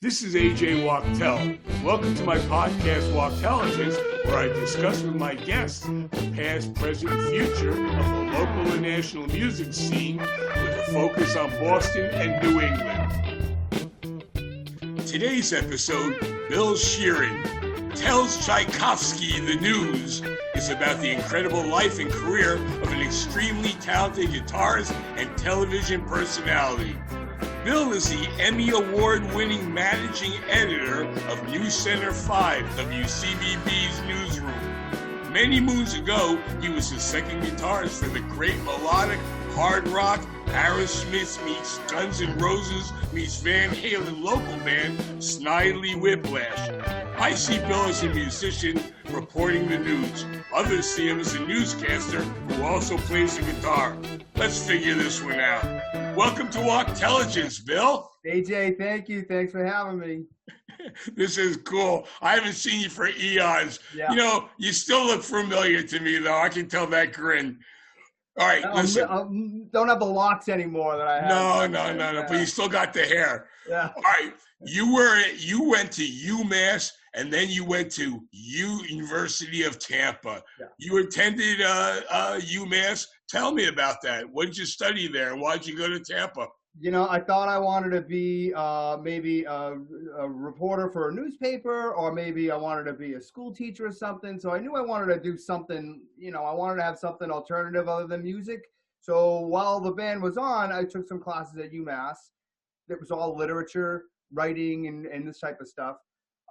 This is AJ Wachtel. Welcome to my podcast, Wachtelligence, where I discuss with my guests the past, present, and future of the local and national music scene with a focus on Boston and New England. Today's episode, Bill Sheerin tells Tchaikovsky the news, is about the incredible life and career of an extremely talented guitarist and television personality. Bill is the Emmy Award-winning managing editor of News Center 5, WCVB's newsroom. Many moons ago, he was the second guitarist for the great melodic hard rock Aerosmith meets Guns N' Roses meets Van Halen local band Snidely Whiplash. I see Bill as a musician reporting the news. Others see him as a newscaster who also plays the guitar. Let's figure this one out. Welcome to Wachtelligence, Bill. AJ, thank you. Thanks for having me. This is cool. I haven't seen you for eons. Yeah. You know, you still look familiar to me, though. I can tell that grin. All right, listen. I don't have the locks anymore that I have. No. But you still got the hair. Yeah. All right. You went to UMass, and then you went to University of Tampa. Yeah. You attended UMass. Tell me about that. What did you study there? Why did you go to Tampa? You know, I thought I wanted to be maybe a reporter for a newspaper, or maybe I wanted to be a school teacher or something. So I knew I wanted to do something, I wanted to have something alternative other than music. So while the band was on, I took some classes at UMass. It was all literature, writing, and this type of stuff.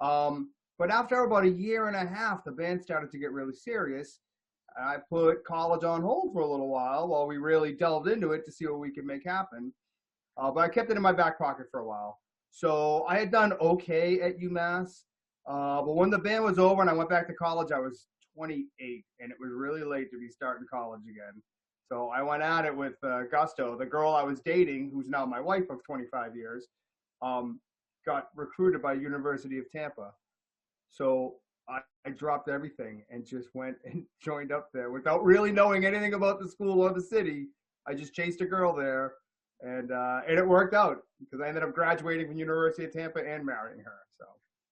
But after about a year and a half, the band started to get really serious. I put college on hold for a little while we really delved into it to see what we could make happen. But I kept it in my back pocket for a while. So I had done okay at UMass. But when the band was over and I went back to college, I was 28, and it was really late to be starting college again. So I went at it with gusto. The girl I was dating, who's now my wife of 25 years, got recruited by University of Tampa. So I dropped everything and just went and joined up there without really knowing anything about the school or the city. I just chased a girl there, and it worked out because I ended up graduating from University of Tampa and marrying her. So.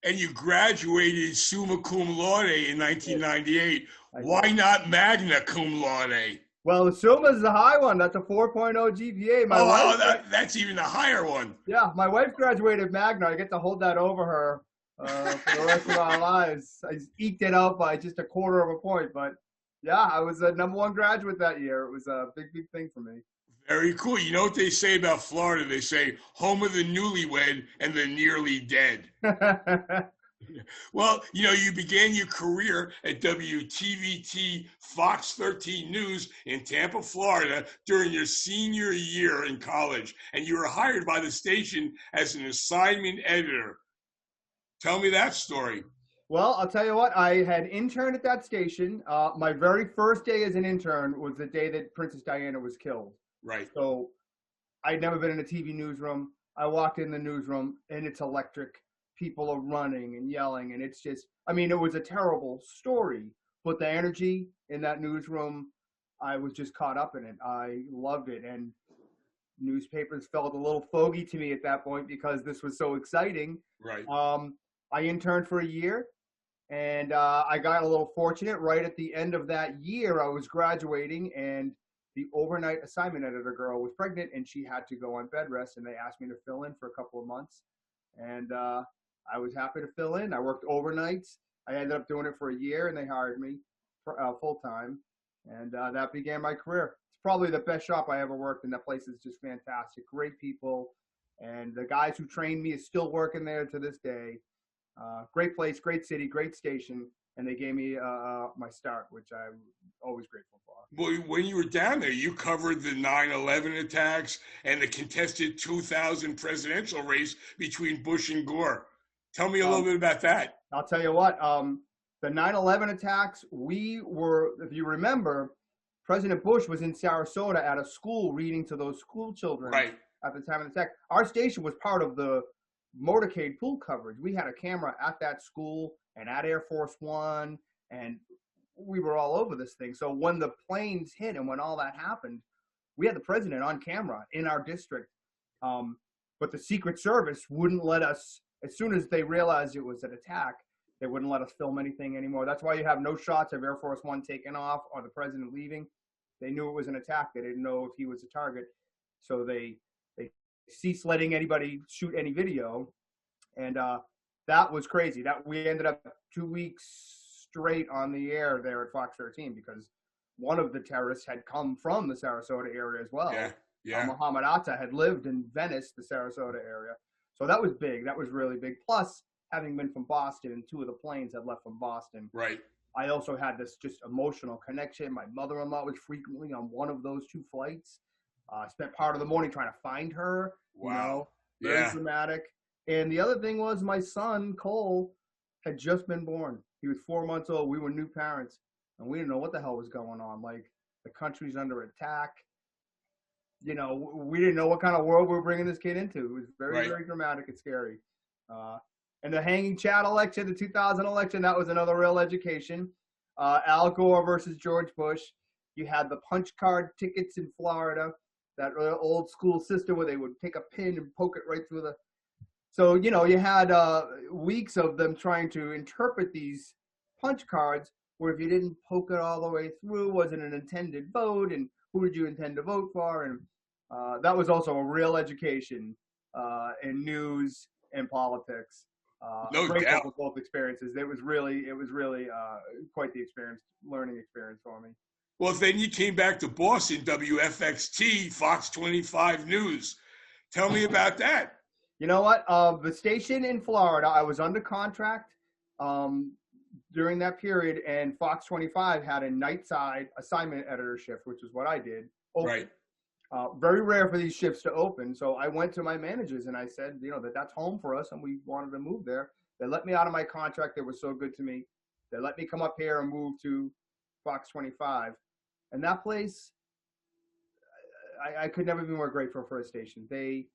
And you graduated summa cum laude in 1998. Why not magna cum laude? Well, the summa is the high one. That's a 4.0 GPA. That's even a higher one. Yeah, my wife graduated magna. I get to hold that over her for the rest of our lives. I just eked it out by just a quarter of a point. But, yeah, I was a #1 graduate that year. It was a big, big thing for me. Very cool. You know what they say about Florida? They say home of the newlywed and the nearly dead. Well, you began your career at WTVT Fox 13 News in Tampa, Florida during your senior year in college, and you were hired by the station as an assignment editor. Tell me that story. Well, I'll tell you what. I had interned at that station. My very first day as an intern was the day that Princess Diana was killed. Right. So I'd never been in a TV newsroom. I walked in the newsroom, and it's electric. People are running and yelling, and it's just, it was a terrible story, but the energy in that newsroom, I was just caught up in it. I loved it, and newspapers felt a little fogey to me at that point because this was so exciting. Right. I interned for a year, and I got a little fortunate. Right at the end of that year, I was graduating, and the overnight assignment editor girl was pregnant, and she had to go on bed rest, and they asked me to fill in for a couple of months, and I was happy to fill in. I worked overnights. I ended up doing it for a year, and they hired me full-time, and that began my career. It's probably the best shop I ever worked in. That place is just fantastic. Great people, and the guys who trained me is still working there to this day. Great place, great city, great station, and they gave me my start, which I'm always grateful for. Well, when you were down there, you covered the 9/11 attacks and the contested 2000 presidential race between Bush and Gore. Tell me a little bit about that. I'll tell you what, the 9/11 attacks, if you remember, President Bush was in Sarasota at a school reading to those school children at the time of the attack. Our station was part of the motorcade pool coverage. We had a camera at that school and at Air Force One, and we were all over this thing. So when the planes hit and when all that happened, we had the president on camera in our district. But the Secret Service wouldn't let us as soon as they realized it was an attack, they wouldn't let us film anything anymore. That's why you have no shots of Air Force One taking off or the president leaving. They knew it was an attack. They didn't know if he was a target. So they ceased letting anybody shoot any video. And that was crazy. That we ended up 2 weeks straight on the air there at Fox 13 because one of the terrorists had come from the Sarasota area as well. Yeah. Muhammad Atta had lived in Venice, the Sarasota area. So that was big. That was really big. Plus, having been from Boston, and 2 of the planes had left from Boston. Right. I also had this just emotional connection. My mother-in-law was frequently on one of those 2 flights. I spent part of the morning trying to find her. Wow. You know, very dramatic. And the other thing was my son, Cole, had just been born. He was 4 months old. We were new parents, and we didn't know what the hell was going on. Like, the country's under attack. You know, we didn't know what kind of world we were bringing this kid into. It was very, very dramatic and scary. And the hanging Chad election, the 2000 election, that was another real education. Al Gore versus George Bush. You had the punch card tickets in Florida, that old school system where they would take a pin and poke it right through the. So, you know, you had weeks of them trying to interpret these punch cards where if you didn't poke it all the way through, was it an intended vote, and who did you intend to vote for? And that was also a real education in news and politics. No doubt. For both experiences. It was really quite the learning experience for me. Well, then you came back to Boston, WFXT, Fox 25 News. Tell me about that. You know what? The station in Florida, I was under contract during that period, and Fox 25 had a night side assignment editor shift, which is what I did. Open. Right. Very rare for these shifts to open. So I went to my managers and I said, you know, that's home for us and we wanted to move there. They let me out of my contract. They were so good to me. They let me come up here and move to Fox 25. And that place, I could never be more grateful for a station. They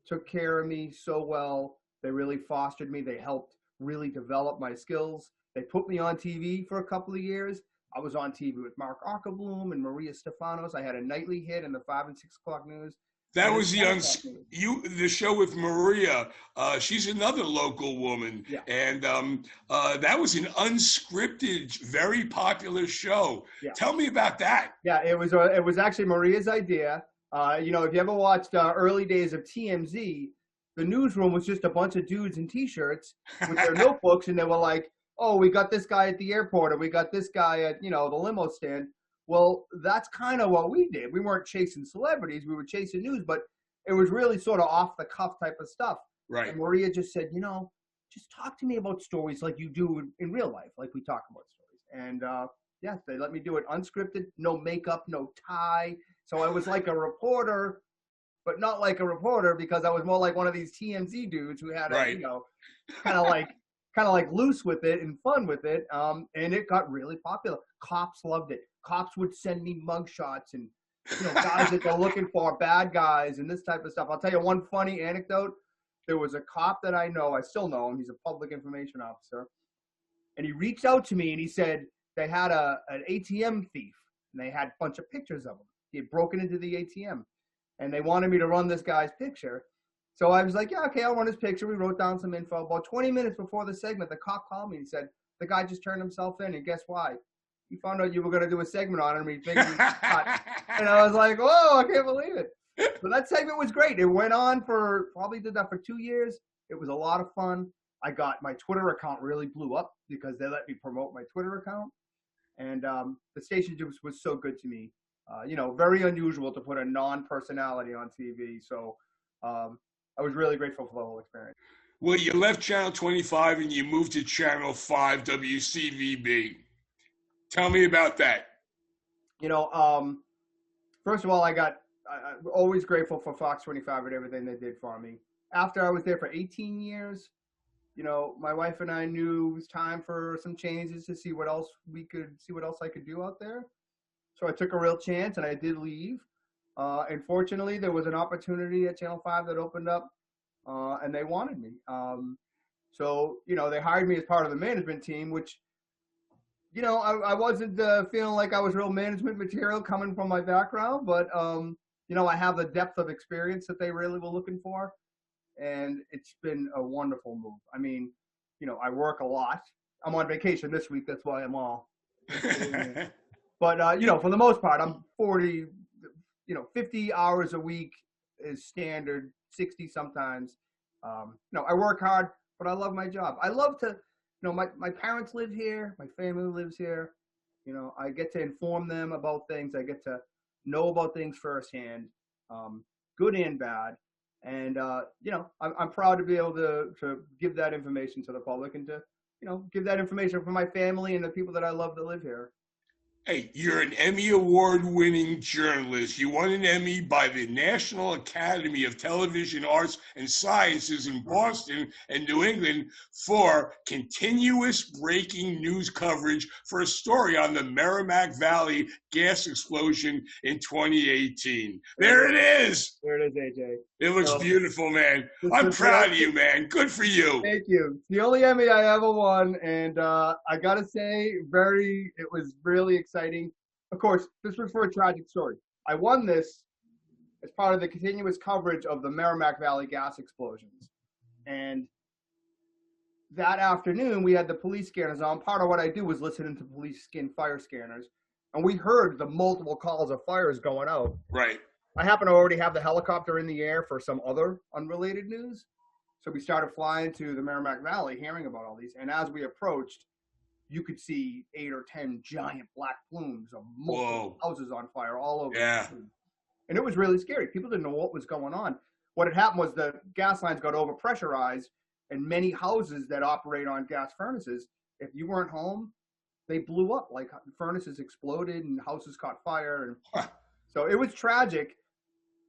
took care of me so well. They really fostered me. They helped really develop my skills. They put me on TV for a couple of years. I was on TV with Mark Ockerbloom and Maria Stefanos. I had a nightly hit in the 5 and 6 o'clock news. That was the show with Maria. She's another local woman, and that was an unscripted, very popular show. Yeah. Tell me about that. Yeah, it was actually Maria's idea. You know, if you ever watched early days of TMZ, the newsroom was just a bunch of dudes in T-shirts with their notebooks, and they were like, "Oh, we got this guy at the airport, or we got this guy at, you know, the limo stand." Well, that's kind of what we did. We weren't chasing celebrities. We were chasing news, but it was really sort of off-the-cuff type of stuff. Right. And Maria just said, you know, just talk to me about stories like you do in real life, like we talk about stories. And, yes, they let me do it unscripted, no makeup, no tie. So I was like a reporter, but not like a reporter because I was more like one of these TMZ dudes who had, you know, kind of like loose with it and fun with it. And it got really popular. Cops loved it. Cops would send me mugshots and, you know, guys that they're looking for, bad guys and this type of stuff. I'll tell you one funny anecdote. There was a cop that I know, I still know him. He's a public information officer. And he reached out to me and he said they had an ATM thief and they had a bunch of pictures of him. He had broken into the ATM and they wanted me to run this guy's picture. So I was like, yeah, okay, I'll run his picture. We wrote down some info. About 20 minutes before the segment, the cop called me and said, the guy just turned himself in, and guess why? He found out you were going to do a segment on him, and he figured he was cut. And I was like, whoa, I can't believe it. So that segment was great. It went on probably did that for 2 years. It was a lot of fun. I got my Twitter account really blew up because they let me promote my Twitter account. And the station just was so good to me. You know, very unusual to put a non-personality on TV. So I was really grateful for the whole experience. Well, you left Channel 25 and you moved to Channel 5 WCVB. Tell me about that. You know, first of all, I'm always grateful for Fox 25 and everything they did for me. After I was there for 18 years, you know, my wife and I knew it was time for some changes to see what else I could do out there. So I took a real chance and I did leave. And fortunately, there was an opportunity at Channel 5 that opened up, and they wanted me. So, you know, they hired me as part of the management team, which, you know, I wasn't feeling like I was real management material coming from my background, but, you know, I have the depth of experience that they really were looking for. and it's been a wonderful move. I mean, I work a lot. I'm on vacation this week, that's why I'm all. But for the most part, I'm 40, 50 hours a week is standard, 60 sometimes. I work hard, but I love my job. I love to, my parents live here, my family lives here. I get to inform them about things. I get to know about things firsthand, good and bad. And, I'm proud to be able to give that information to the public and to, give that information for my family and the people that I love that live here. Hey, you're an Emmy Award-winning journalist. You won an Emmy by the National Academy of Television Arts and Sciences in Boston and New England for continuous breaking news coverage for a story on the Merrimack Valley gas explosion in 2018. There it is. There it is, AJ. It looks beautiful, man. I'm proud of you, man. Good for you. Thank you. It's the only Emmy I ever won, and I gotta say, it was really exciting. Of course, this was for a tragic story. I won this as part of the continuous coverage of the Merrimack Valley gas explosions. And that afternoon, we had the police scanners on. Part of what I do was listening to police fire scanners, and we heard the multiple calls of fires going out. Right. I happen to already have the helicopter in the air for some other unrelated news. So we started flying to the Merrimack Valley, hearing about all these. And as we approached, you could see 8 or 10 giant black plumes of multiple houses on fire all over. Yeah. And it was really scary. People didn't know what was going on. What had happened was the gas lines got overpressurized, and many houses that operate on gas furnaces, if you weren't home, they blew up. Like furnaces exploded and houses caught fire. And so it was tragic.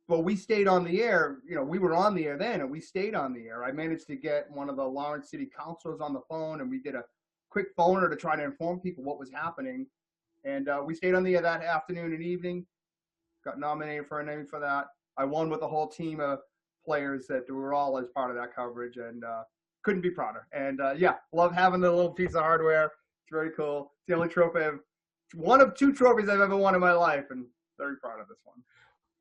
But we stayed on the air. We were on the air then, and we stayed on the air. I managed to get one of the Lawrence City councilors on the phone, and we did a quick phoner to try to inform people what was happening. And we stayed on the air that afternoon and evening. Got nominated for an Emmy for that. I won with a whole team of players that were all as part of that coverage, and couldn't be prouder. And love having the little piece of hardware. It's very cool. It's the only trophy one of 2 trophies I've ever won in my life, and very proud of this one.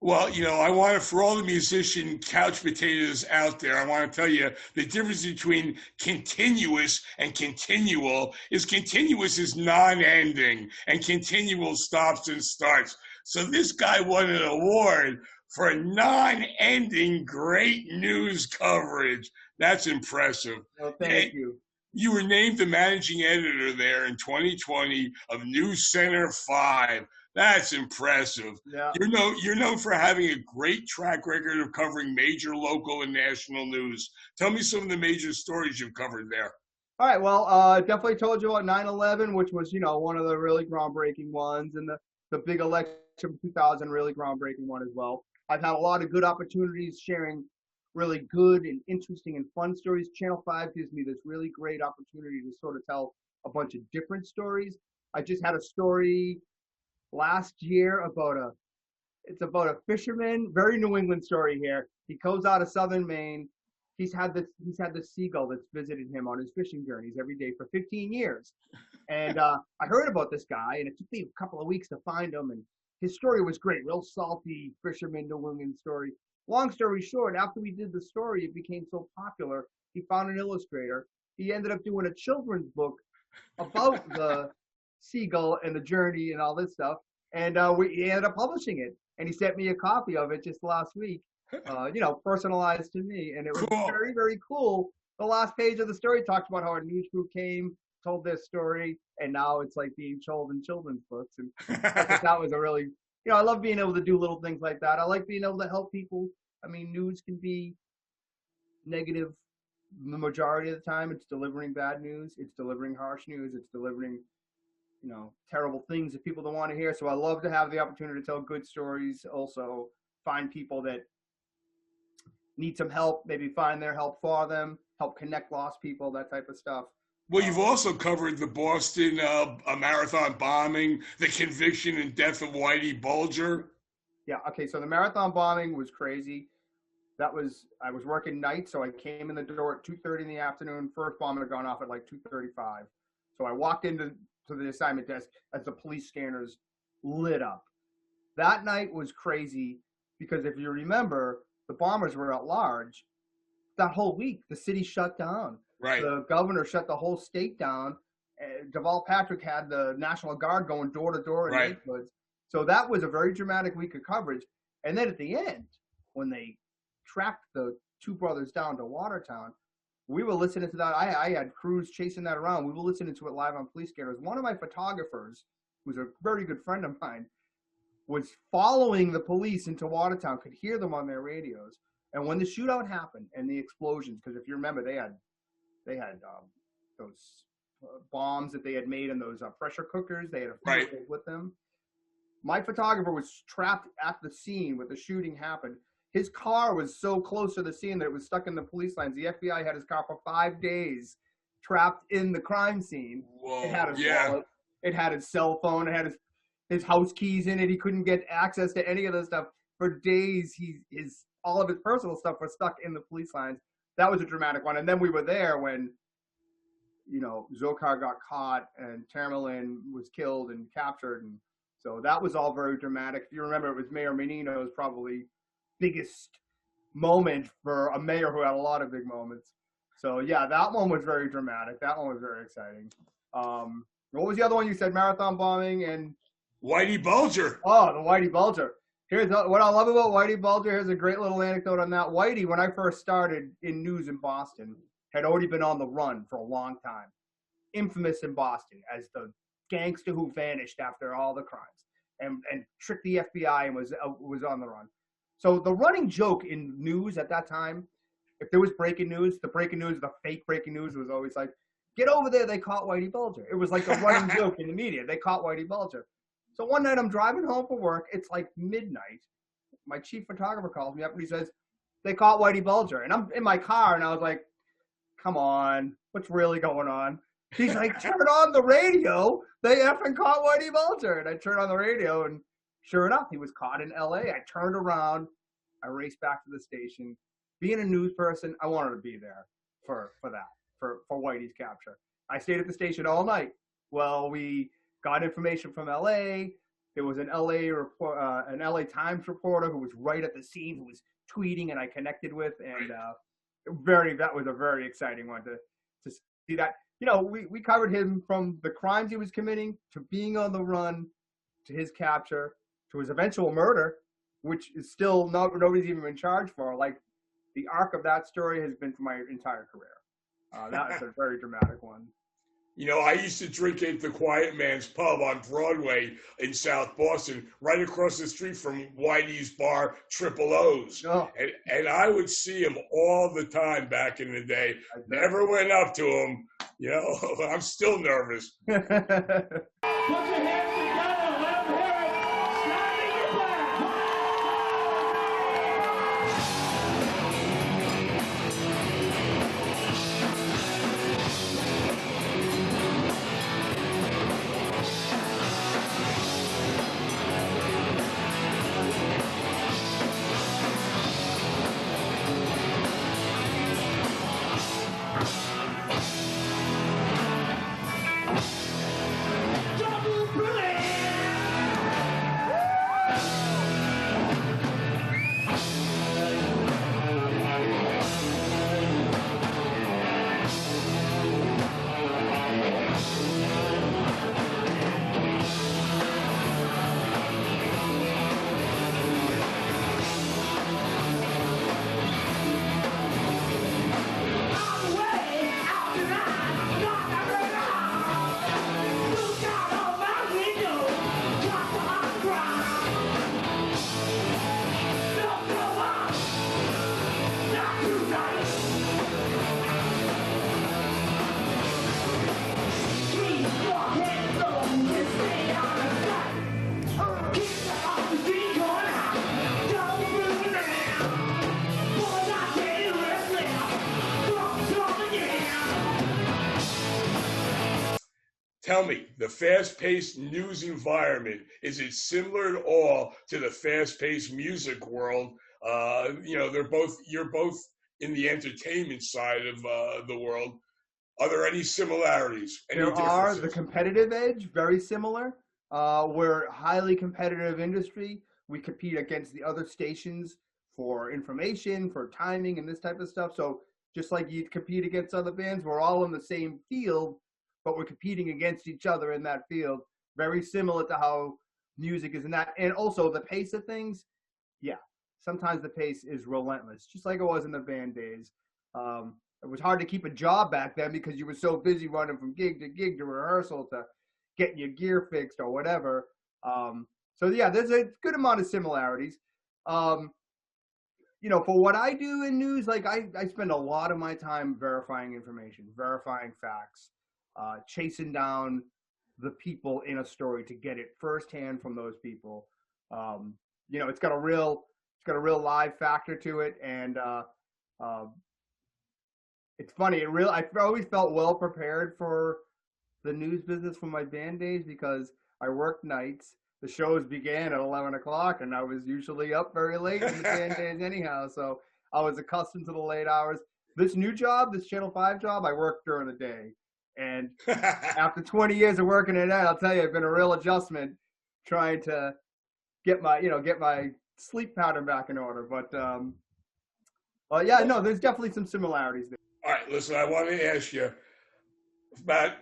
Well, I want to, for all the musician couch potatoes out there, I want to tell you the difference between continuous and continual is continuous is non-ending and continual stops and starts. So this guy won an award for non-ending great news coverage. That's impressive. Well, thank you. You were named the managing editor there in 2020 of News Center 5. That's impressive. Yeah. You're known for having a great track record of covering major local and national news. Tell me some of the major stories you've covered there. All right. Well, I definitely told you about 9/11, which was, one of the really groundbreaking ones, and the big election of 2000, really groundbreaking one as well. I've had a lot of good opportunities sharing really good and interesting and fun stories. Channel 5 gives me this really great opportunity to sort of tell a bunch of different stories. I just had a story last year about a fisherman, very New England story here. He goes out of southern Maine. He's had the seagull that's visited him on his fishing journeys every day for 15 years. And I heard about this guy, and it took me a couple of weeks to find him. And his story was great, real salty fisherman New England story. Long story short, after we did the story, it became so popular, he found an illustrator. He ended up doing a children's book about the seagull and the journey and all this stuff, and we ended up publishing it, and he sent me a copy of it just last week, personalized to me, and it was very, very cool. The last page of the story talks about how a news crew came, told this story, and now it's like being told in children's books, and that was a really, I love being able to do little things like that. I like being able to help people. I mean, news can be negative the majority of the time. It's delivering bad news, it's delivering harsh news, it's delivering terrible things that people don't want to hear. So I love to have the opportunity to tell good stories, also find people that need some help, maybe find their help for them, help connect lost people, that type of stuff. Well, you've also covered the Boston marathon bombing, the conviction and death of Whitey Bulger. Yeah, okay, so the marathon bombing was crazy. I was working nights, so I came in the door at 2:30 in the afternoon. First bomb had gone off at like 2:35. So I walked into the assignment desk as the police scanners lit up. That night was crazy because if you remember, the bombers were at large. that whole week, the city shut down. Right. The governor shut the whole state down. Deval Patrick had the National Guard going door to door in neighborhoods. So that was a very dramatic week of coverage. And then at the end, when they tracked the two brothers down to Watertown, we were listening to that. I had crews chasing that around. We were listening to it live on Police Scatters. One of my photographers, who's a very good friend of mine, was following the police into Watertown, could hear them on their radios. And when the shootout happened and the explosions, because if you remember, they had those bombs that they had made in those pressure cookers. They had a few of those with them. My photographer was trapped at the scene when the shooting happened. His car was so close to the scene that it was stuck in the police lines. The FBI had his car for 5 days trapped in the crime scene. Whoa, it had his wallet. It had his cell phone. It had his house keys in it. He couldn't get access to any of this stuff. For days, all of his personal stuff was stuck in the police lines. That was a dramatic one. And then we were there when, Zokar got caught and Tamerlan was killed and captured. And so that was all very dramatic. If you remember, it was Mayor Menino's probably biggest moment for a mayor who had a lot of big moments. So yeah, that one was very dramatic. That one was very exciting. What was the other one you said? Marathon bombing and Whitey Bulger. Oh, the Whitey Bulger. Here's what I love about Whitey Bulger. Here's a great little anecdote on that. Whitey, when I first started in news in Boston, had already been on the run for a long time. Infamous in Boston as the gangster who vanished after all the crimes and tricked the FBI and was on the run. So the running joke in news at that time, if there was breaking news, the fake breaking news was always like, get over there, they caught Whitey Bulger. It was like a running joke in the media. They caught Whitey Bulger. So one night I'm driving home from work. It's like midnight. My chief photographer calls me up and he says, they caught Whitey Bulger. And I'm in my car and I was like, come on, what's really going on? He's like, turn on the radio. They effing caught Whitey Bulger. And I turned on the radio and sure enough, he was caught in LA. I turned around. I raced back to the station. Being a news person, I wanted to be there for Whitey's capture. I stayed at the station all night. Well, we got information from LA. There was an LA Times reporter who was right at the scene, who was tweeting, and I connected with, and that was a very exciting one to see that. We covered him from the crimes he was committing to being on the run, to his capture, to his eventual murder, which is still nobody's even been charged for. Like, the arc of that story has been for my entire career. That was a very dramatic one. I used to drink at the Quiet Man's Pub on Broadway in South Boston, right across the street from Whitey's bar, Triple O's. Oh. And I would see him all the time back in the day. Never went up to him. I'm still nervous. Put your hands together, let them hear it. Standing your back. Tell me, the fast-paced news environment, is it similar at all to the fast-paced music world? You're both in the entertainment side of the world. Are there any similarities? There are. The competitive edge, very similar. We're a highly competitive industry. We compete against the other stations for information, for timing, and this type of stuff. So just like you compete against other bands. We're all in the same field, but we're competing against each other in that field. Very similar to how music is in that. And also the pace of things, yeah, sometimes the pace is relentless, just like it was in the band days. It was hard to keep a job back then because you were so busy running from gig to rehearsal to getting your gear fixed or whatever. So yeah, there's a good amount of similarities. You know, for what I do in news, like I spend a lot of my time verifying information, verifying facts, chasing down the people in a story to get it firsthand from those people. You know, it's got a real live factor to it, and it's funny. I always felt well prepared for the news business from my band days because I worked nights. The shows began at 11 o'clock, and I was usually up very late in the band days anyhow. So I was accustomed to the late hours. This new job, this Channel 5 job, I worked during the day. And after 20 years of working at that, I'll tell you, it's been a real adjustment trying to get my sleep pattern back in order. But yeah, no, there's definitely some similarities there. All right, listen, I want to ask you about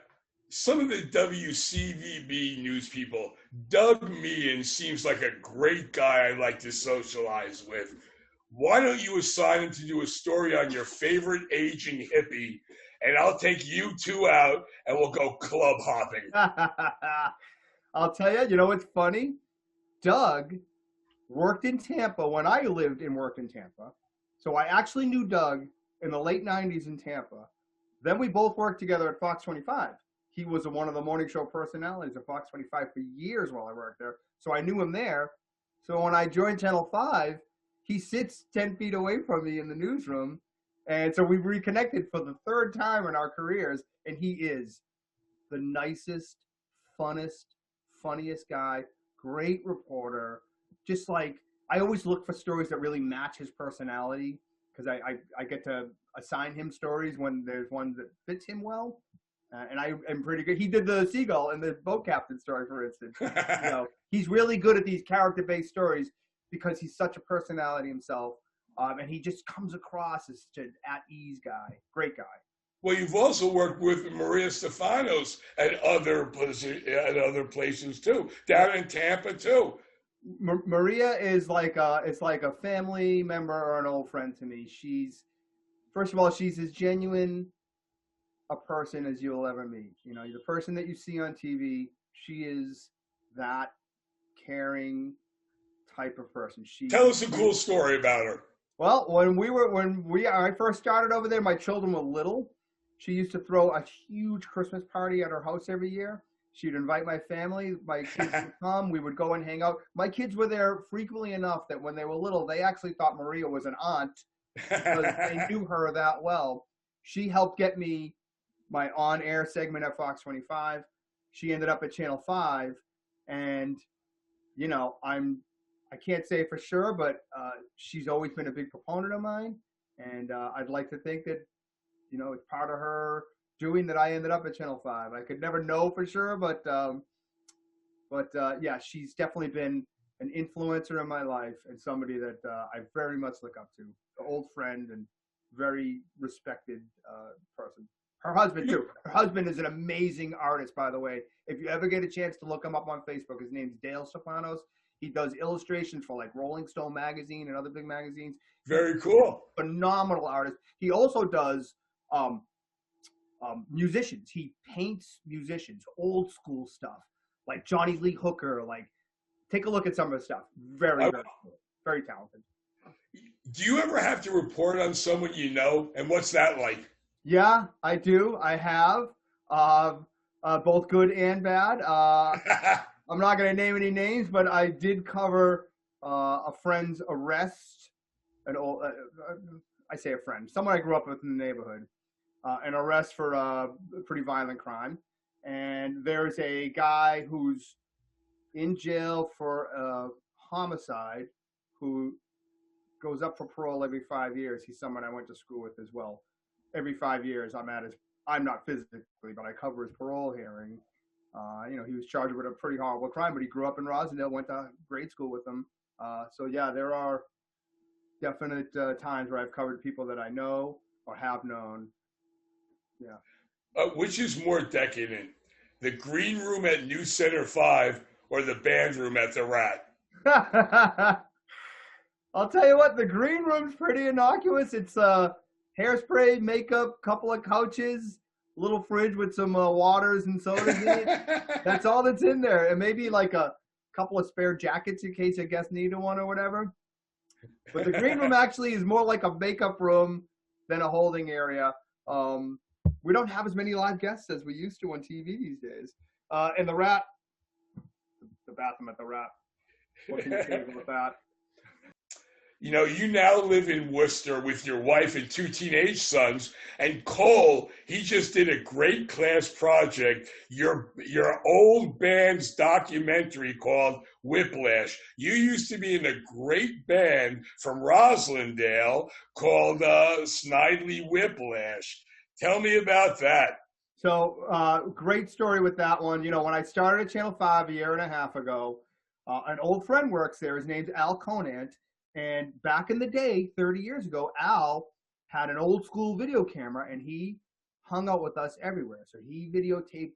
some of the WCVB news people. Doug Meehan seems like a great guy I'd like to socialize with. Why don't you assign him to do a story on your favorite aging hippie, and I'll take you two out and we'll go club hopping. I'll tell you, you know what's funny? Doug worked in Tampa when I lived and worked in Tampa. So I actually knew Doug in the late 90s in Tampa. Then we both worked together at Fox 25. He was one of the morning show personalities at Fox 25 for years while I worked there. So I knew him there. So when I joined Channel 5, he sits 10 feet away from me in the newsroom. And so we reconnected for the third time in our careers. And he is the nicest, funniest guy, great reporter. Just like, I always look for stories that really match his personality because I get to assign him stories when there's one that fits him well. And I am pretty good. He did the seagull and the boat captain story, for instance. You know, he's really good at these character-based stories because he's such a personality himself. And he just comes across as such an at-ease guy. Great guy. Well, you've also worked with Maria Stefanos at other places too, down in Tampa too. Maria is like a family member or an old friend to me. First of all, she's as genuine a person as you'll ever meet. You know, the person that you see on TV, she is that caring type of person. Tell us a cool story about her. Well, when I first started over there, my children were little. She used to throw a huge Christmas party at her house every year. She'd invite my family. My kids would come. We would go and hang out. My kids were there frequently enough that when they were little, they actually thought Maria was an aunt because they knew her that well. She helped get me my on-air segment at Fox 25. She ended up at Channel 5. And, you know, I can't say for sure, but she's always been a big proponent of mine. And I'd like to think that, you know, it's part of her doing that I ended up at Channel 5. I could never know for sure, but yeah, she's definitely been an influencer in my life and somebody that I very much look up to. An old friend and very respected person. Her husband, too. Her husband is an amazing artist, by the way. If you ever get a chance to look him up on Facebook, his name's Dale Stefanos. He does illustrations for like Rolling Stone magazine and other big magazines. Very cool. Phenomenal artist. He also does musicians. He paints musicians, old school stuff, like Johnny Lee Hooker. Like, take a look at some of his stuff. Very cool. Very talented. Do you ever have to report on someone you know, and what's that like? Yeah, I do. I have both good and bad. I'm not going to name any names, but I did cover a friend's arrest. I say a friend, someone I grew up with in the neighborhood, an arrest for a pretty violent crime. And there's a guy who's in jail for a homicide who goes up for parole every 5 years. He's someone I went to school with as well. Every 5 years, I'm not physically, but I cover his parole hearing. You know, he was charged with a pretty horrible crime, but he grew up in Rosendale, went to grade school with him. So yeah, there are definite times where I've covered people that I know. or have known. Yeah. Which is more decadent, the green room at New Center 5 or the band room at the Rat? I'll tell you what, the green room's pretty innocuous. It's hairspray, makeup, couple of couches, little fridge with some waters and sodas in it. That's all that's in there. And maybe like a couple of spare jackets in case a guest needed one or whatever. But the green room actually is more like a makeup room than a holding area. We don't have as many live guests as we used to on TV these days. And the Rat, the bathroom at the Rat. What can you say about that? You know, you now live in Worcester with your wife and 2 teenage sons, and Cole, he just did a great class project, your old band's documentary called Whiplash. You used to be in a great band from Roslindale called Snidely Whiplash. Tell me about that. So, great story with that one. You know, when I started at Channel 5 a year and a half ago, an old friend works there. His name's Al Conant. And back in the day, 30 years ago, Al had an old school video camera and he hung out with us everywhere. So he videotaped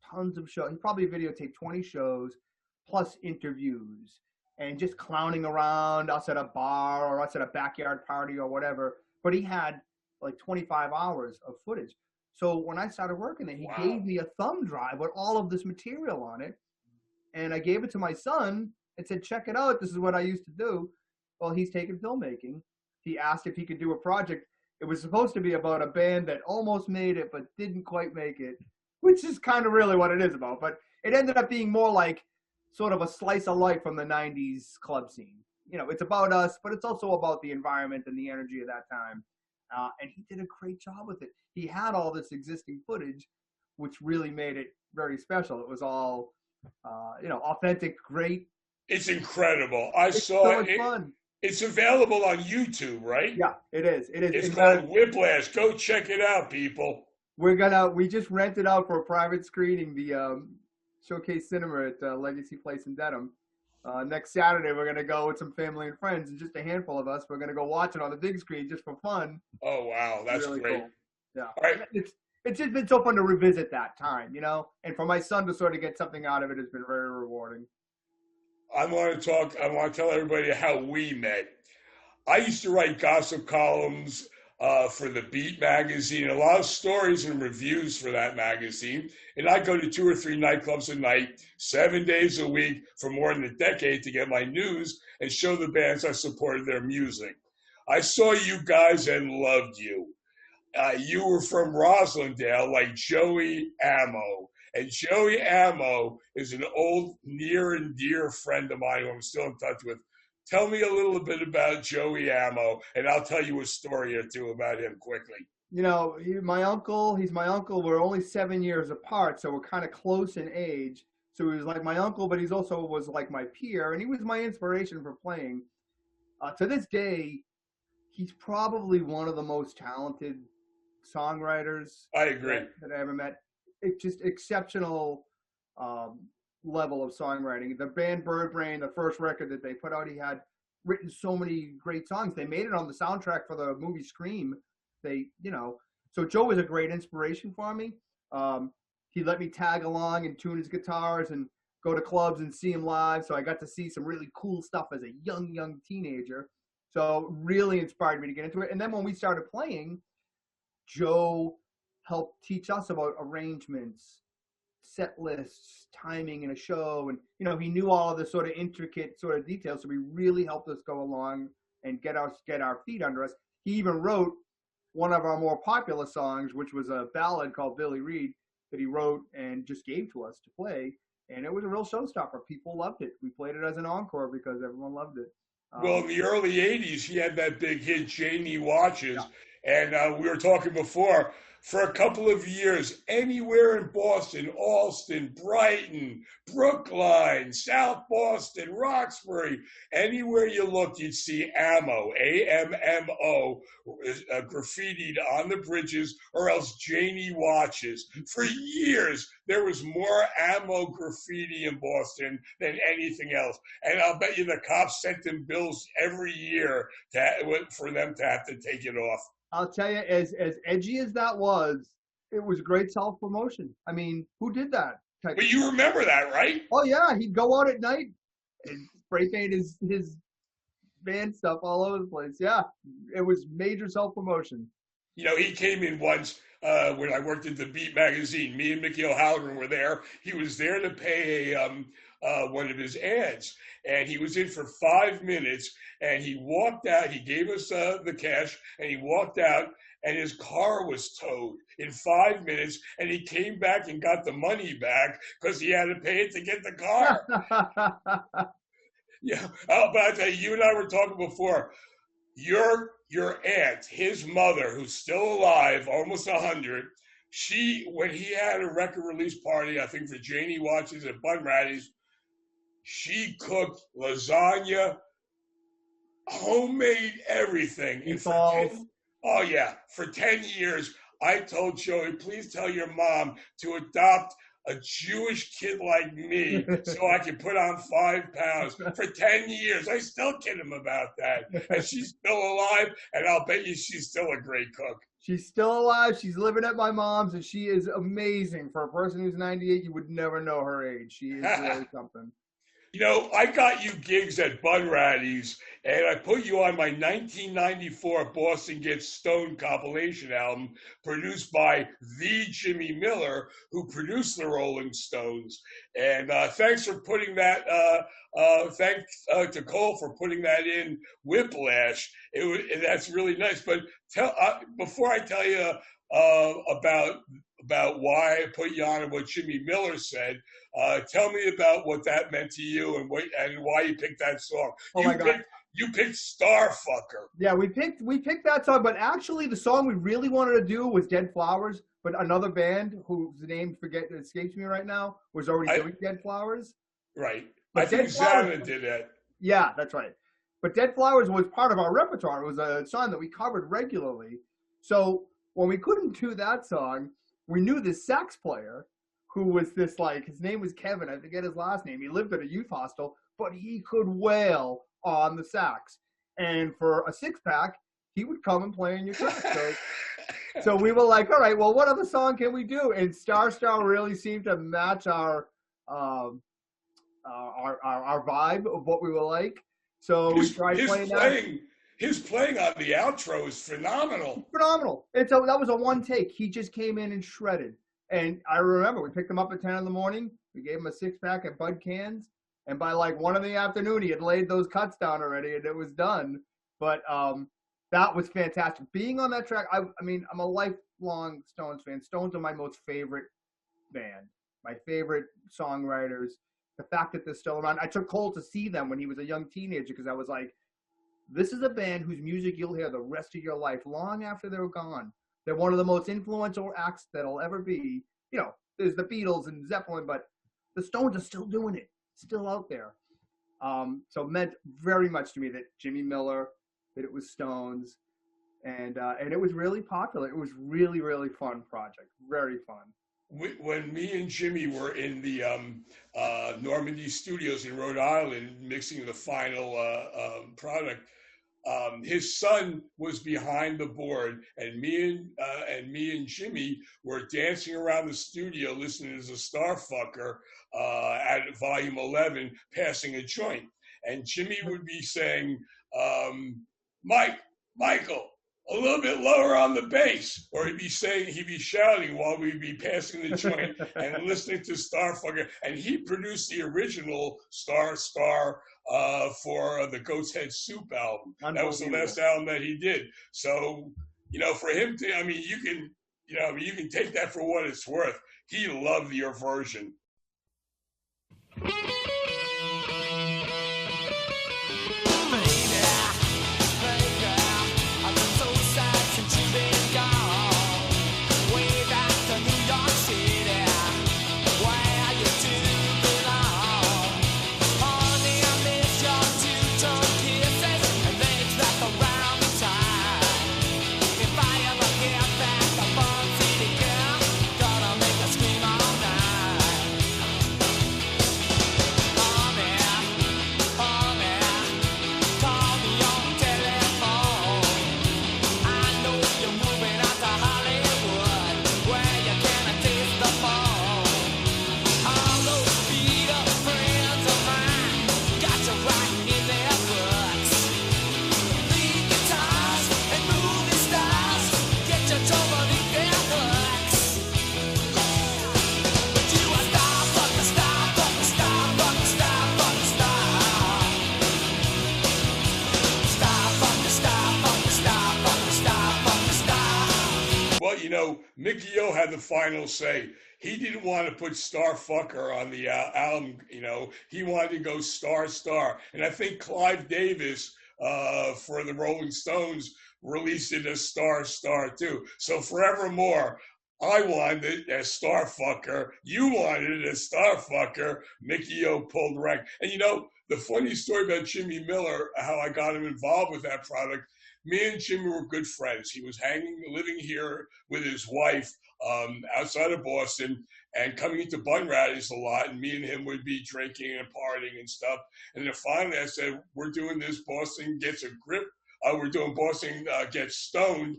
tons of shows. He probably videotaped 20 shows plus interviews and just clowning around us at a bar or us at a backyard party or whatever. But he had like 25 hours of footage. So when I started working there, he gave me a thumb drive with all of this material on it. And I gave it to my son and said, check it out. This is what I used to do. Well, he's taken filmmaking. He asked if he could do a project. It was supposed to be about a band that almost made it, but didn't quite make it, which is kind of really what it is about. But it ended up being more like sort of a slice of life from the 90s club scene. You know, it's about us, but it's also about the environment and the energy of that time. And he did a great job with it. He had all this existing footage, which really made it very special. It was all, authentic, great. It's incredible. I saw so much fun. It's available on YouTube, right? Yeah, it is. It is. It's called Whiplash. Go check it out, people. We just rented out for a private screening the Showcase Cinema at Legacy Place in Dedham. Next Saturday, we're going to go with some family and friends, and just a handful of us. We're going to go watch it on the big screen just for fun. Oh, wow. That's really great. Cool. Yeah. All right. It's just been so fun to revisit that time, you know? And for my son to sort of get something out of it has been very rewarding. I want to tell everybody how we met. I used to write gossip columns for the Beat magazine, a lot of stories and reviews for that magazine. And I go to 2 or 3 nightclubs a night, 7 days a week for more than a decade to get my news and show the bands I supported their music. I saw you guys and loved you. You were from Roslindale, like Joey Ammo. And Joey Ammo is an old near and dear friend of mine who I'm still in touch with. Tell me a little bit about Joey Ammo, and I'll tell you a story or two about him quickly. You know, he's my uncle. We're only 7 years apart, so we're kind of close in age. So he was like my uncle, but he's also was like my peer, and he was my inspiration for playing. To this day, he's probably one of the most talented songwriters I agree. that I ever met. It's just exceptional level of songwriting. The band Bird Brain, the first record that they put out, he had written so many great songs. They made it on the soundtrack for the movie Scream. So Joe was a great inspiration for me. He let me tag along and tune his guitars and go to clubs and see him live. So I got to see some really cool stuff as a young teenager. So really inspired me to get into it. And then when we started playing, Joe helped teach us about arrangements, set lists, timing in a show. And, he knew all of the sort of intricate sort of details. So he really helped us go along and get our feet under us. He even wrote one of our more popular songs, which was a ballad called Billy Reed that he wrote and just gave to us to play. And it was a real showstopper. People loved it. We played it as an encore because everyone loved it. Well, in the early 80s, he had that big hit, Janie Watches. Yeah. And we were talking before, for a couple of years, anywhere in Boston, Allston, Brighton, Brookline, South Boston, Roxbury, anywhere you looked, you'd see Ammo, A-M-M-O, graffitied on the bridges, or else Janie Watches. For years, there was more Ammo graffiti in Boston than anything else. And I'll bet you the cops sent them bills every year for them to have to take it off. I'll tell you, as edgy as that was, it was great self-promotion. I mean, who did that? But you remember that, right? Oh yeah, he'd go out at night and spray paint his band stuff all over the place. Yeah, it was major self-promotion. You know, he came in once when I worked at the Beat magazine. Me and Mickey O'Halloran were there. He was there to pay one of his ads, and he was in for 5 minutes. And he walked out. He gave us the cash, and he walked out. And his car was towed in 5 minutes, and he came back and got the money back because he had to pay it to get the car. Yeah, but I tell you and I were talking before. Your aunt, his mother, who's still alive, almost 100, when he had a record release party, I think for Janie Watches at Bunratty's, she cooked lasagna, homemade everything. Oh, yeah. For 10 years, I told Joey, please tell your mom to adopt a Jewish kid like me so I can put on 5 pounds. For 10 years. I still kid him about that. And she's still alive, and I'll bet you she's still a great cook. She's still alive. She's living at my mom's, and she is amazing. For a person who's 98, you would never know her age. She is really something. You know, I got you gigs at Bunratty's, and I put you on my 1994 Boston Gets Stoned compilation album, produced by the Jimmy Miller, who produced the Rolling Stones. And thanks for putting that. Thanks to Cole for putting that in Whiplash. That's really nice. But before I tell you about why I put you on and what Jimmy Miller said, tell me about what that meant to you and why you picked that song. Oh my God. You picked Starfucker. Yeah, we picked that song, but actually the song we really wanted to do was Dead Flowers, but another band whose name escapes me right now was already doing Dead Flowers. Right. But I think Zana did that. Yeah, that's right. But Dead Flowers was part of our repertoire. It was a song that we covered regularly. So when we couldn't do that song, we knew this sax player who was his name was Kevin. I forget his last name. He lived at a youth hostel, but he could wail on the sax. And for a 6-pack, he would come and play in your track. So we were like, all right, well, what other song can we do? And Star really seemed to match our vibe of what we were like. So we tried playing that. His playing on the outro is phenomenal. Phenomenal. And so that was a one take. He just came in and shredded. And I remember we picked him up at 10 in the morning. We gave him a 6-pack at Bud Cans. And by 1 in the afternoon, he had laid those cuts down already and it was done. But that was fantastic. Being on that track, I mean, I'm a lifelong Stones fan. Stones are my most favorite band, my favorite songwriters. The fact that they're still around. I took Cole to see them when he was a young teenager because I was like, this is a band whose music you'll hear the rest of your life, long after they're gone. They're one of the most influential acts that'll ever be. You know, there's the Beatles and Zeppelin, but the Stones are still doing it, still out there. So it meant very much to me that Jimmy Miller, that it was Stones, and it was really popular. It was really, really fun project, very fun. When me and Jimmy were in the Normandy Studios in Rhode Island mixing the final product, his son was behind the board, and me and Jimmy were dancing around the studio listening to the Starfucker at volume 11, passing a joint. And Jimmy would be saying, Michael, a little bit lower on the bass, or he'd be shouting while we'd be passing the joint and listening to Starfucker. And he produced the original Star for the Goat's Head Soup album. That was the last album that he did. So, you know, for him to, I mean, you can take that for what it's worth. He loved your version. Mickey O had the final say. He didn't want to put Starfucker on the album, you know. He wanted to go Star Star. And I think Clive Davis for the Rolling Stones released it as Star Star too. So forevermore, I wanted it as Starfucker. You wanted it as Starfucker. Mickey O pulled rank. And you know, the funny story about Jimmy Miller, how I got him involved with that product, me and Jimmy were good friends. He was living here with his wife outside of Boston and coming into Bun Rallies a lot. And me and him would be drinking and partying and stuff. And then finally I said, we're doing this Boston Gets a Grip. We're doing Boston Gets Stoned,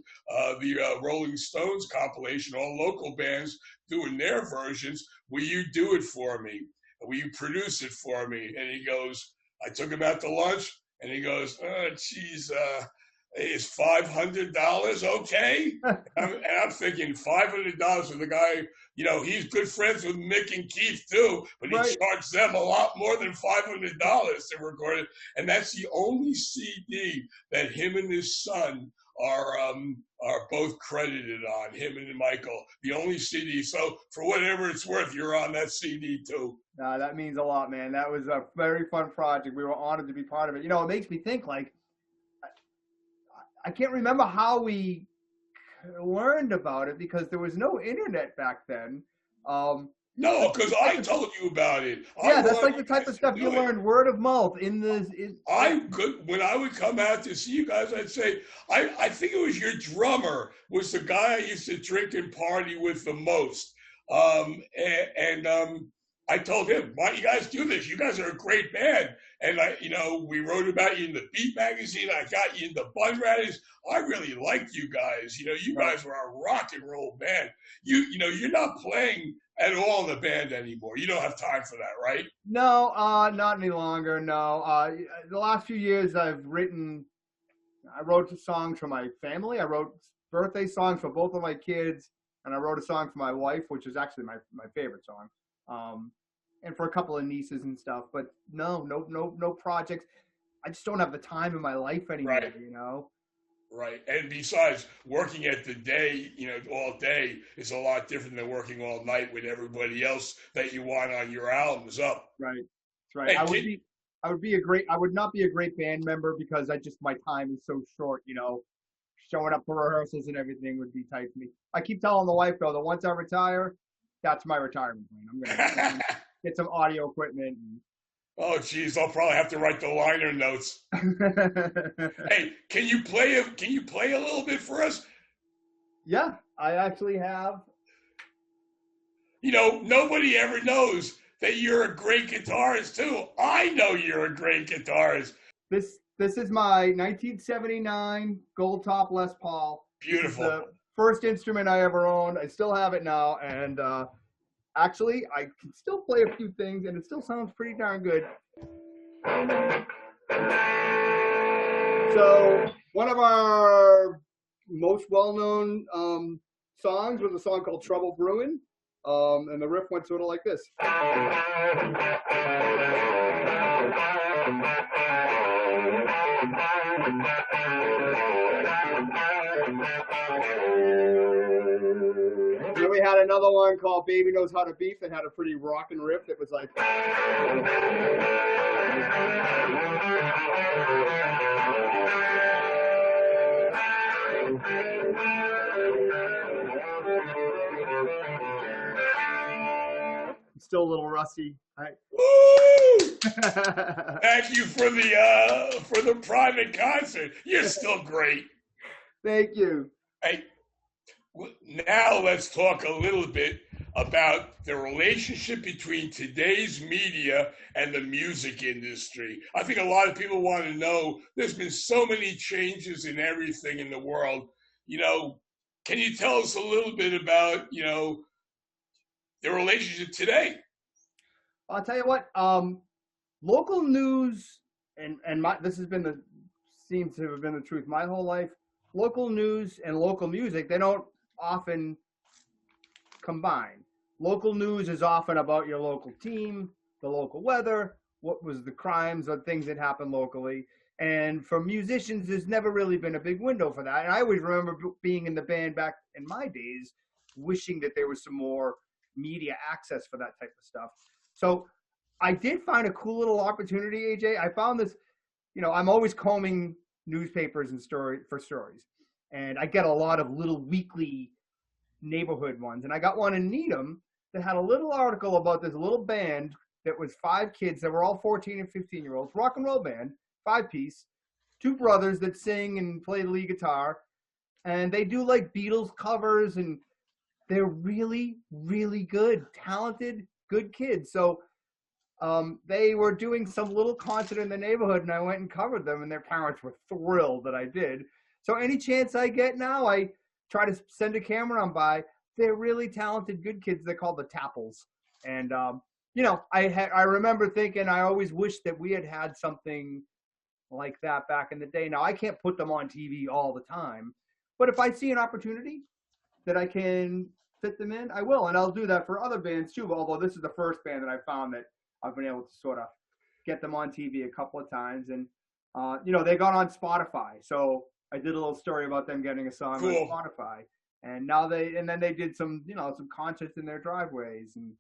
the Rolling Stones compilation, all local bands doing their versions. Will you do it for me? Will you produce it for me? And he goes, I took him out to lunch, and he goes, oh, geez, is $500 okay? And I'm thinking $500 for the guy, you know, he's good friends with Mick and Keith too, but he charged them a lot more than $500 to record it. And that's the only CD that him and his son are both credited on, him and Michael. The only CD. So for whatever it's worth, you're on that CD too. That means a lot, man. That was a very fun project. We were honored to be part of it. You know, it makes me think, like, I can't remember how we learned about it because there was no internet back then. No, because I told you about it. Yeah, that's like the type of stuff you learned word of mouth in the. When I would come out to see you guys, I'd say, I think it was your drummer was the guy I used to drink and party with the most. I told him, why don't you guys do this? You guys are a great band. And we wrote about you in the Beat magazine. I got you in the Bun Rallies. I really liked you guys. You know, you guys were a rock and roll band. You're not playing at all in the band anymore. You don't have time for that, right? No, not any longer. No. The last few years I wrote songs for my family. I wrote birthday songs for both of my kids. And I wrote a song for my wife, which is actually my favorite song. And for a couple of nieces and stuff, but no projects. I just don't have the time in my life anymore, right. You know? Right. And besides, working at the day, all day is a lot different than working all night with everybody else that you want on your albums up. Right. That's right. Hey, I would not be a great band member because my time is so short, showing up for rehearsals and everything would be tight for me. I keep telling the wife though that once I retire, that's my retirement plan. I'm going to get some audio equipment. Oh, geez, I'll probably have to write the liner notes. Hey, can you play a little bit for us? Yeah, I actually have. Nobody ever knows that you're a great guitarist too. I know you're a great guitarist. This is my 1979 gold top Les Paul. Beautiful. The first instrument I ever owned. I still have it now, and actually, I can still play a few things, and it still sounds pretty darn good. So, one of our most well-known songs was a song called Trouble Brewing, and the riff went sort of like this. Then we had another one called Baby Knows How to Beef that had a pretty rockin' riff that was like. I'm still a little rusty. Woo! Thank you for the private concert. You're still great. Thank you. Hey, now let's talk a little bit about the relationship between today's media and the music industry. I think a lot of people want to know, there's been so many changes in everything in the world. Can you tell us a little bit about, the relationship today? I'll tell you what, local news, and this seems to have been the truth my whole life. Local news and local music, they don't often combine. Local news is often about your local team, the local weather, what was the crimes or things that happened locally. And for musicians, there's never really been a big window for that. And I always remember being in the band back in my days wishing that there was some more media access for that type of stuff. So I did find a cool little opportunity, AJ. I found this, I'm always combing newspapers and for stories. And I get a lot of little weekly neighborhood ones. And I got one in Needham that had a little article about this little band that was 5 kids that were all 14 and 15-year-olds, rock and roll band, 5-piece, 2 brothers that sing and play the lead guitar. And they do like Beatles covers, and they're really, really good, talented, good kids. So they were doing some little concert in the neighborhood, and I went and covered them, and their parents were thrilled that I did. So any chance I get now, I try to send a camera on by. They're really talented, good kids. They're called the Tapples. And, I remember thinking I always wished that we had something like that back in the day. Now, I can't put them on TV all the time, but if I see an opportunity that I can fit them in, I will. And I'll do that for other bands too, although this is the first band that I found that I've been able to sort of get them on TV a couple of times. And, they got on Spotify. So I did a little story about them getting a song on Spotify. And now then they did some concerts in their driveways, and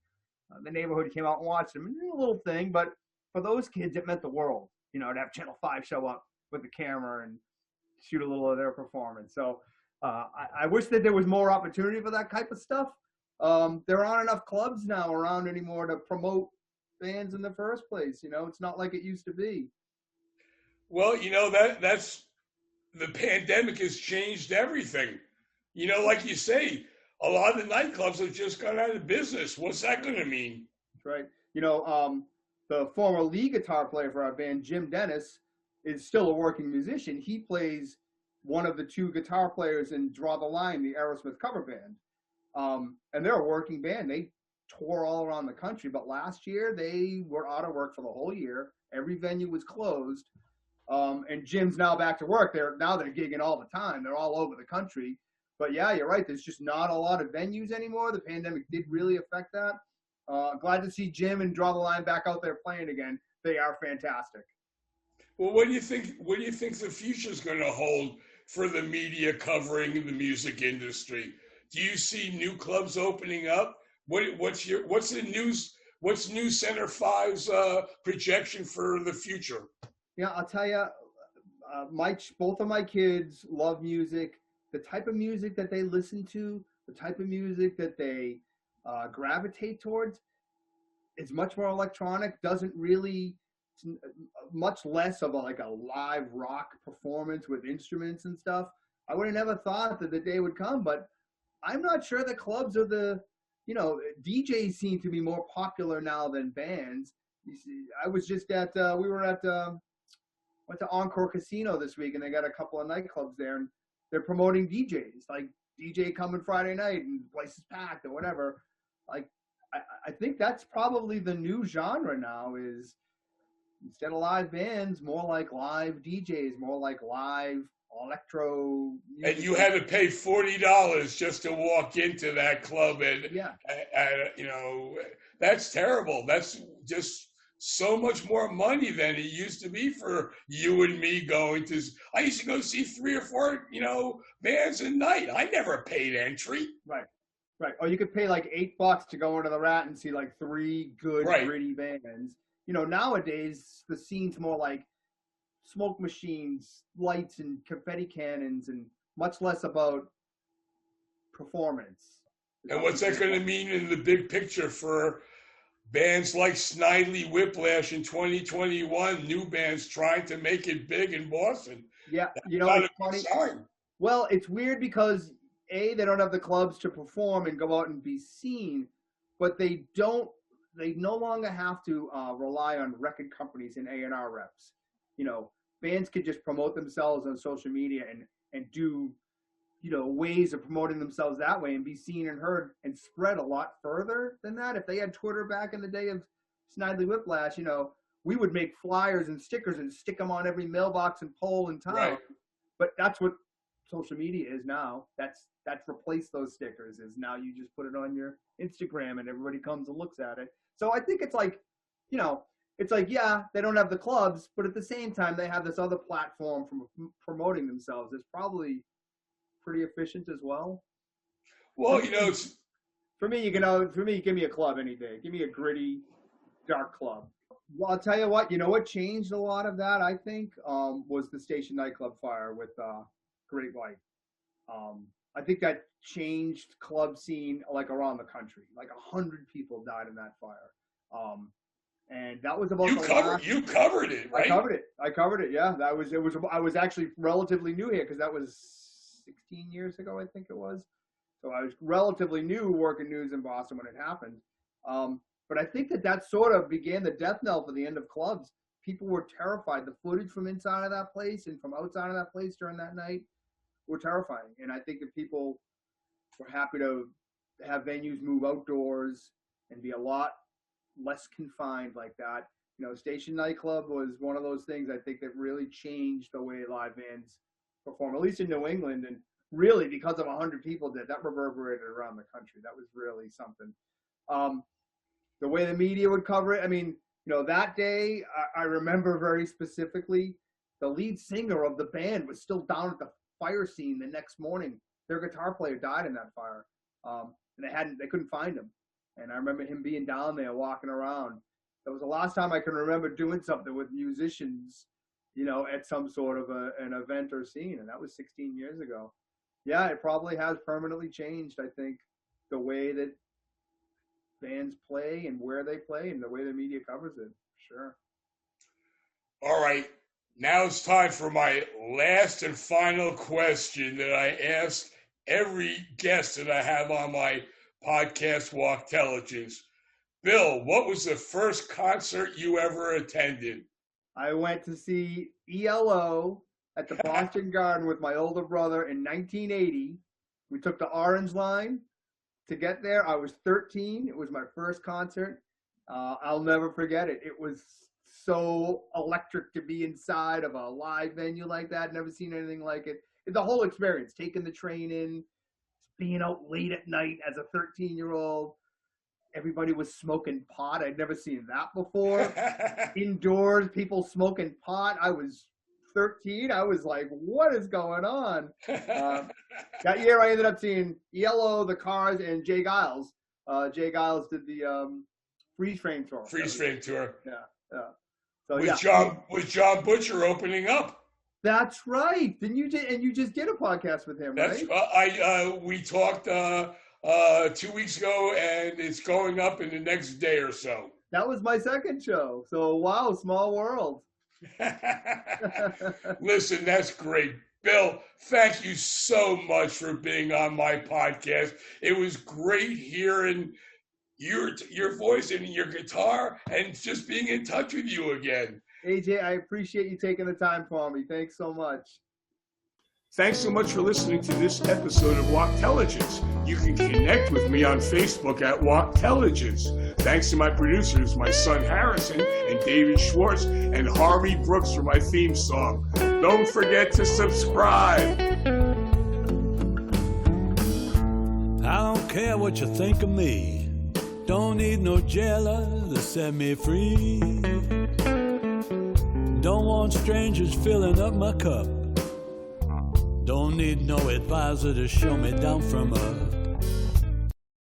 the neighborhood came out and watched them. A little thing, but for those kids, it meant the world, to have Channel 5 show up with the camera and shoot a little of their performance. So I wish that there was more opportunity for that type of stuff. There aren't enough clubs now around anymore to promote bands in the first place. It's not like it used to be. Well, that's the pandemic has changed everything. Like you say, a lot of the nightclubs have just gone out of business. What's that going to mean? That's right. The former lead guitar player for our band, Jim Dennis, is still a working musician. He plays one of the 2 guitar players in Draw the Line, the Aerosmith cover band. And they're a working band. They tour all around the country, but last year they were out of work for the whole year. Every venue was closed. And Jim's now back to work. They're gigging all the time. They're all over the country. But yeah, you're right. There's just not a lot of venues anymore. The pandemic did really affect that. Glad to see Jim and Draw the Line back out there playing again. They are fantastic. Well, what do you think the future is going to hold for the media covering the music industry? Do you see new clubs opening up? What's News Center 5's projection for the future? Yeah, I'll tell you, both of my kids love music. The type of music that they listen to, the type of music that they gravitate towards is much more electronic, doesn't really, much less of a live rock performance with instruments and stuff. I would have never thought that the day would come, but I'm not sure the clubs are DJs seem to be more popular now than bands. You see, I was just went to Encore Casino this week, and they got a couple of nightclubs there, and they're promoting DJs, like DJ coming Friday night and the place is packed or whatever. I think that's probably the new genre now, is instead of live bands, more like live DJs, more like live electro music. And you had to pay $40 just to walk into that club, and that's terrible. That's just so much more money than it used to be for you and me going to. I used to go see 3 or 4, bands a night. I never paid entry. Right. Or you could pay like $8 to go into the Rat and see like 3 good, gritty bands. Nowadays the scene's more like smoke machines, lights, and confetti cannons, and much less about performance. And what's that going to mean in the big picture for bands like Snidely Whiplash in 2021, new bands trying to make it big in Boston? Yeah, it's funny. Well, it's weird because they don't have the clubs to perform and go out and be seen, but they no longer have to rely on record companies and A&R reps. Bands could just promote themselves on social media and do, ways of promoting themselves that way and be seen and heard and spread a lot further than that. If they had Twitter back in the day of Snidely Whiplash, we would make flyers and stickers and stick them on every mailbox and pole in town. Right. But that's what social media is now. That's replaced those stickers. Is now you just put it on your Instagram and everybody comes and looks at it. So I think it's like, yeah, they don't have the clubs, but at the same time they have this other platform for promoting themselves. It's probably pretty efficient as well. Well, you know, it's, For me, give me a club any day. Give me a gritty, dark club. Well, I'll tell you what. You know what changed a lot of that? I think was the Station nightclub fire with Great White. I think that changed club scene like around the country. Like 100 people died in that fire. And that was about you covered it, right? I covered it. Yeah, I was actually relatively new here because that was 16 years ago, I think it was. So I was relatively new working news in Boston when it happened. But I think that sort of began the death knell for the end of clubs. People were terrified. The footage from inside of that place and from outside of that place during that night were terrifying. And I think that people were happy to have venues move outdoors and be a lot less confined like that. You know, Station nightclub was one of those things I think that really changed the way live bands perform, at least in New England. And really, because of 100 people did, that reverberated around the country. That was really something. The way the media would cover it, I mean, you know, that day, I remember very specifically, the lead singer of the band was still down at the fire scene the next morning. Their guitar player died in that fire, and they couldn't find him. And I remember him being down there walking around. That was the last time I can remember doing something with musicians, you know, at some sort of an event or scene, and that was 16 years ago. Yeah, it probably has permanently changed, I think, the way that bands play and where they play and the way the media covers it. Sure. All right. Now it's time for my last and final question that I ask every guest that I have on my podcast, Wachtelligence. Bill, what was the first concert you ever attended? I went to see ELO at the Boston Garden with my older brother in 1980. We took the Orange Line to get there. I was 13. It was my first concert. I'll never forget it. It was so electric to be inside of a live venue like that. Never seen anything like it. The whole experience, taking the train in, being out late at night as a 13-year-old. Everybody was smoking pot. I'd never seen that before. Indoors, people smoking pot. I was 13. I was like, what is going on? That year I ended up seeing ELO, The Cars, and Jay Giles. Jay Giles did the Freeze Frame tour. Freeze Frame tour. Yeah. So, with John Butcher opening up. That's right. Didn't you? And you just did a podcast with him, right? We talked 2 weeks ago, and it's going up in the next day or so. That was my second show. So wow, small world. Listen, that's great. Bill, thank you so much for being on my podcast. It was great hearing your voice and your guitar and just being in touch with you again. AJ, I appreciate you taking the time for me. Thanks so much. Thanks so much for listening to this episode of Wachtelligence. You can connect with me on Facebook at Wachtelligence. Thanks to my producers, my son Harrison and David Schwartz, and Harvey Brooks for my theme song. Don't forget to subscribe. I don't care what you think of me. Don't need no jailer to set me free. Don't want strangers filling up my cup. Don't need no advisor to show me down from up.